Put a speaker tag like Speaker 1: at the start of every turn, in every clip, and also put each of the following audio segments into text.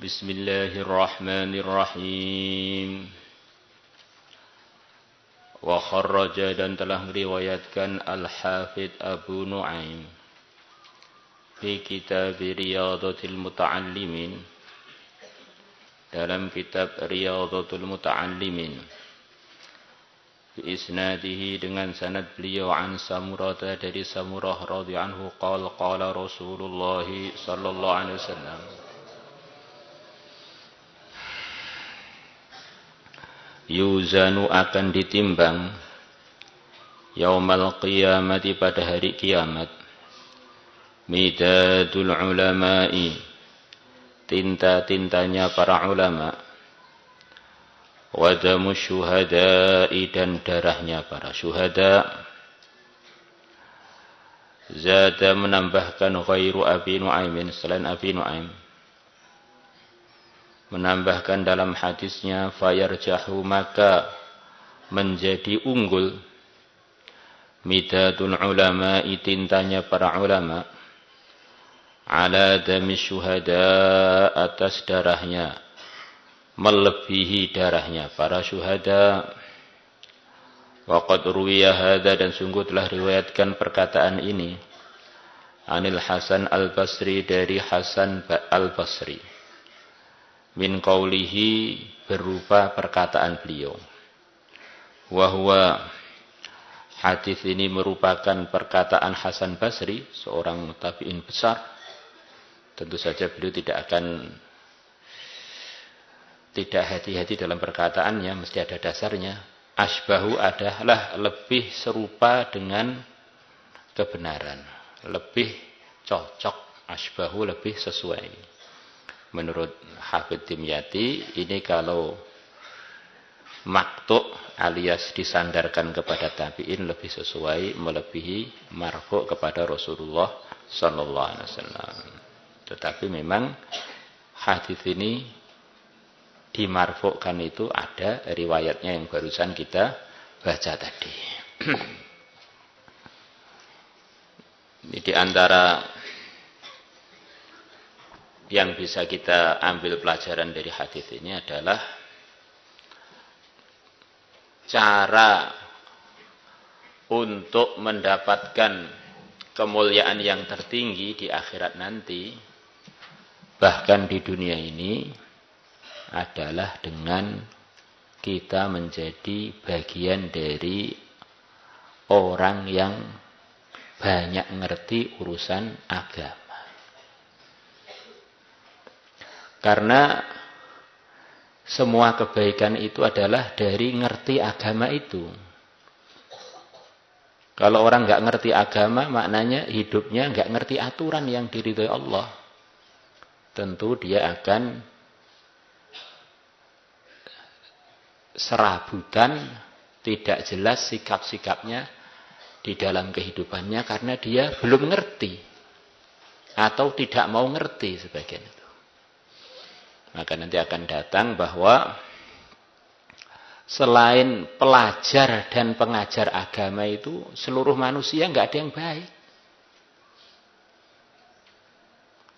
Speaker 1: Bismillahirrahmanirrahim. Wa kharraja dan telah meriwayatkan Al-Hafidh Abu Nu'aim fi kitab Riyadhatul Muta'allimin, dalam kitab Riyadhatul Muta'allimin, bi isnadihi dengan sanad beliau an Samurah dari Samurah radhiyallahu anhu qala Rasulullah sallallahu alaihi wasallam, yuzanu akan ditimbang yaumal qiyamati pada hari kiamat, midadul ulama'i tinta-tintanya para ulama, wadamu syuhada'i dan darahnya para syuhada. Zada menambahkan ghairu Abi Nu'aimin, selain Abi Nu'aim, menambahkan dalam hadisnya fayarjahu maka menjadi unggul, midadul ulama'i tintanya para ulama, ala dami syuhada atas darahnya, melebihi darahnya para syuhada. Waqad ruwiya hadza dan sungguh telah riwayatkan perkataan ini anil Hasan al-Basri dari Hasan al-Basri, min qawlihi berupa perkataan beliau. Wahwa hadis ini merupakan perkataan Hasan Basri, seorang tabi'in besar. Tentu saja beliau tidak hati-hati dalam perkataannya, mesti ada dasarnya. Asbahu adalah lebih serupa dengan kebenaran, lebih cocok. Asbahu lebih sesuai. Menurut Hafidh Dimyati, ini kalau maktu alias disandarkan kepada tabi'in lebih sesuai, melebihi marfu' kepada Rasulullah sallallahu alaihi wasallam. Tetapi memang hadis ini dimarfu'kan itu ada riwayatnya yang barusan kita baca tadi. Ini di antara yang bisa kita ambil pelajaran dari hadis ini adalah cara untuk mendapatkan kemuliaan yang tertinggi di akhirat nanti, bahkan di dunia ini, adalah dengan kita menjadi bagian dari orang yang banyak ngerti urusan agama. Karena semua kebaikan itu adalah dari ngerti agama itu. Kalau orang nggak ngerti agama, maknanya hidupnya nggak ngerti aturan yang diridhoi Allah. Tentu dia akan serabutan, tidak jelas sikap-sikapnya di dalam kehidupannya karena dia belum ngerti atau tidak mau ngerti sebagian itu. Maka nanti akan datang bahwa selain pelajar dan pengajar agama itu, seluruh manusia nggak ada yang baik.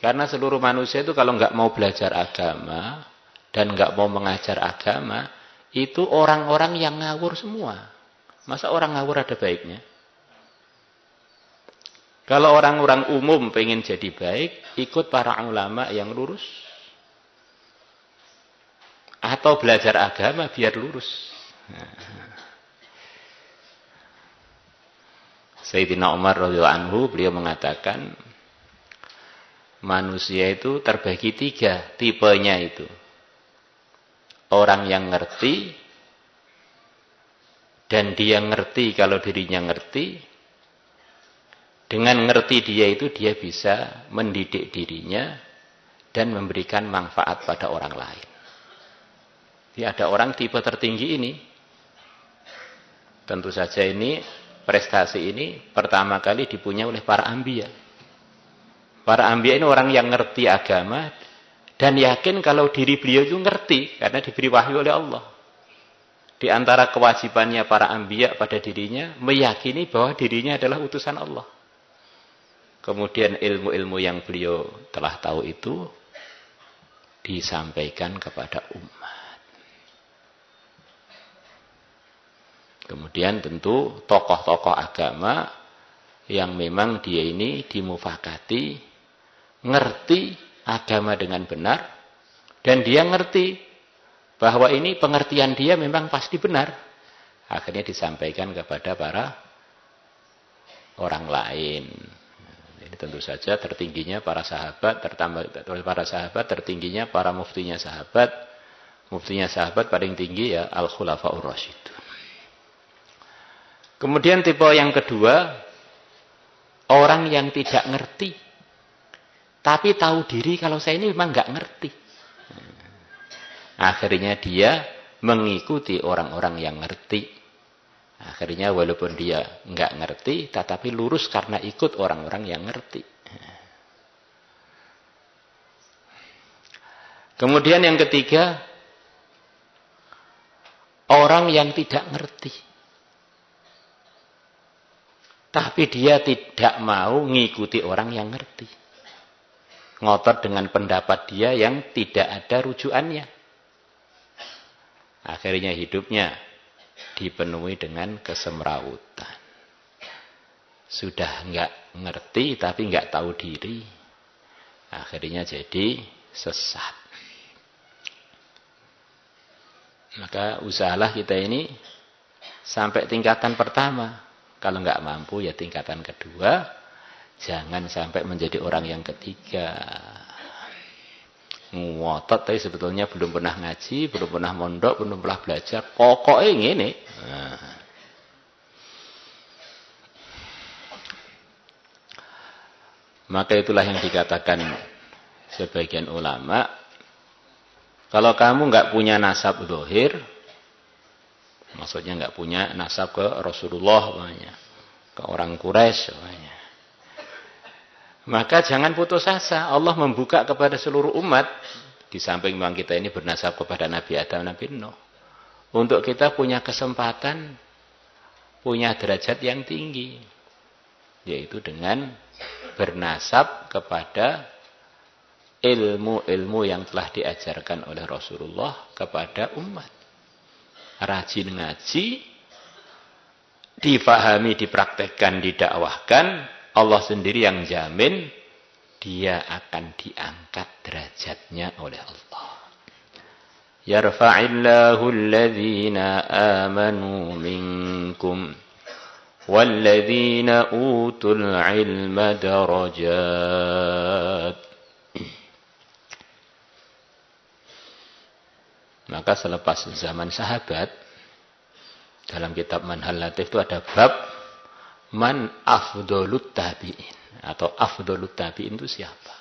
Speaker 1: Karena seluruh manusia itu kalau nggak mau belajar agama dan nggak mau mengajar agama, itu orang-orang yang ngawur semua. Masa orang ngawur ada baiknya? Kalau orang-orang umum pengen jadi baik, ikut para ulama yang lurus. Atau belajar agama biar lurus. Sayyidina Umar radhiyallahu anhu, beliau mengatakan manusia itu terbagi 3 tipenya itu. Orang yang ngerti, dan dia ngerti kalau dirinya ngerti. Dengan ngerti dia itu dia bisa mendidik dirinya dan memberikan manfaat pada orang lain. Jadi ada orang tipe tertinggi ini. Tentu saja ini, prestasi ini pertama kali dipunyai oleh para anbiya. Para anbiya ini orang yang ngerti agama dan yakin kalau diri beliau itu ngerti karena diberi wahyu oleh Allah. Di antara kewajibannya para anbiya pada dirinya, meyakini bahwa dirinya adalah utusan Allah. Kemudian ilmu-ilmu yang beliau telah tahu itu disampaikan kepada umat. Kemudian tentu tokoh-tokoh agama yang memang dia ini dimufakati, ngerti agama dengan benar, dan dia ngerti bahwa ini pengertian dia memang pasti benar. Akhirnya disampaikan kepada para orang lain. Ini tentu saja tertingginya para sahabat, tertingginya para muftinya sahabat. Muftinya sahabat paling tinggi ya Al-Khulafaur Rasyidun. Kemudian tipe yang kedua, orang yang tidak ngerti. Tapi tahu diri kalau saya ini memang nggak ngerti. Akhirnya dia mengikuti orang-orang yang ngerti. Akhirnya walaupun dia nggak ngerti, tetapi lurus karena ikut orang-orang yang ngerti. Kemudian yang ketiga, orang yang tidak ngerti. Tapi dia tidak mau ngikuti orang yang ngerti. Ngotot dengan pendapat dia yang tidak ada rujukannya. Akhirnya hidupnya dipenuhi dengan kesemrawutan. Sudah nggak ngerti tapi nggak tahu diri. Akhirnya jadi sesat. Maka usahalah kita ini sampai tingkatan pertama. Kalau nggak mampu ya tingkatan kedua. Jangan sampai menjadi orang yang ketiga. Ngotot tapi sebetulnya belum pernah ngaji, belum pernah mondok, belum pernah belajar. Pokoknya ngene. Maka itulah yang dikatakan sebagian ulama, kalau kamu nggak punya nasab zahir, maksudnya nggak punya nasab ke Rasulullah, ke orang Quraisy, maka jangan putus asa. Allah membuka kepada seluruh umat. Di samping memang kita ini bernasab kepada Nabi Adam, Nabi Nuh. Untuk kita punya kesempatan, punya derajat yang tinggi. Yaitu dengan bernasab kepada ilmu-ilmu yang telah diajarkan oleh Rasulullah kepada umat. Rajin ngaji, difahami, dipraktekkan, didakwahkan. Allah sendiri yang jamin dia akan diangkat derajatnya oleh Allah. Yarfa'illahu alladhina amanu minkum walladhina utul ilma darajat. Maka selepas zaman sahabat, dalam kitab Manhal Latif itu ada bab Man afdolut tabi'in. Atau afdolut tabi'in itu siapa?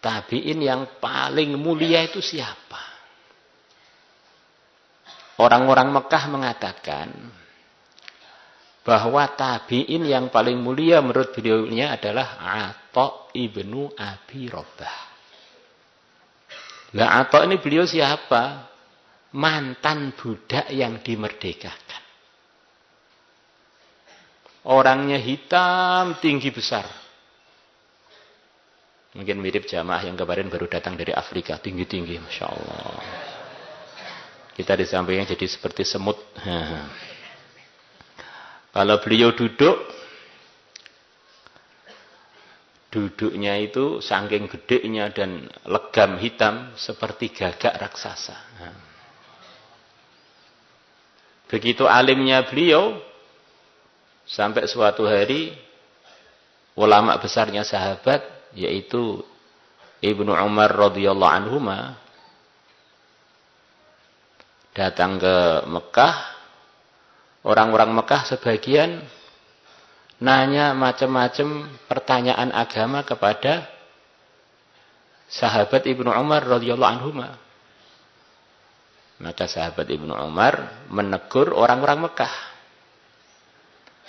Speaker 1: Tabi'in yang paling mulia itu siapa? Orang-orang Mekah mengatakan bahwa tabi'in yang paling mulia menurut beliaunya adalah Atha ibnu Abi Rabah. Lah Atha ini beliau siapa? Mantan budak yang dimerdekakan. Orangnya hitam, tinggi besar. Mungkin mirip jamaah yang kemarin baru datang dari Afrika. Tinggi-tinggi, Masya Allah. Kita di sampingnya jadi seperti semut. Kalau beliau duduknya itu saking gedenya dan legam hitam seperti gagak raksasa. Begitu alimnya beliau, sampai suatu hari ulama besarnya sahabat yaitu Ibnu Umar radhiyallahu anhuma datang ke Mekah. Orang-orang Mekah sebagian nanya macam-macam pertanyaan agama kepada sahabat Ibnu Umar radhiyallahu anhuma. Maka sahabat Ibnu Umar menegur orang-orang Mekah.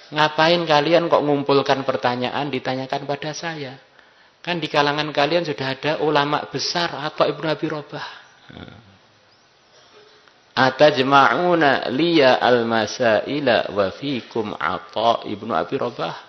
Speaker 1: Ngapain kalian kok ngumpulkan pertanyaan ditanyakan pada saya? Kan di kalangan kalian sudah ada ulama besar atau Ibnu Abi Rabah. Atajma'una liya al-masaila wa fikum Atha ibnu Abi Rabah.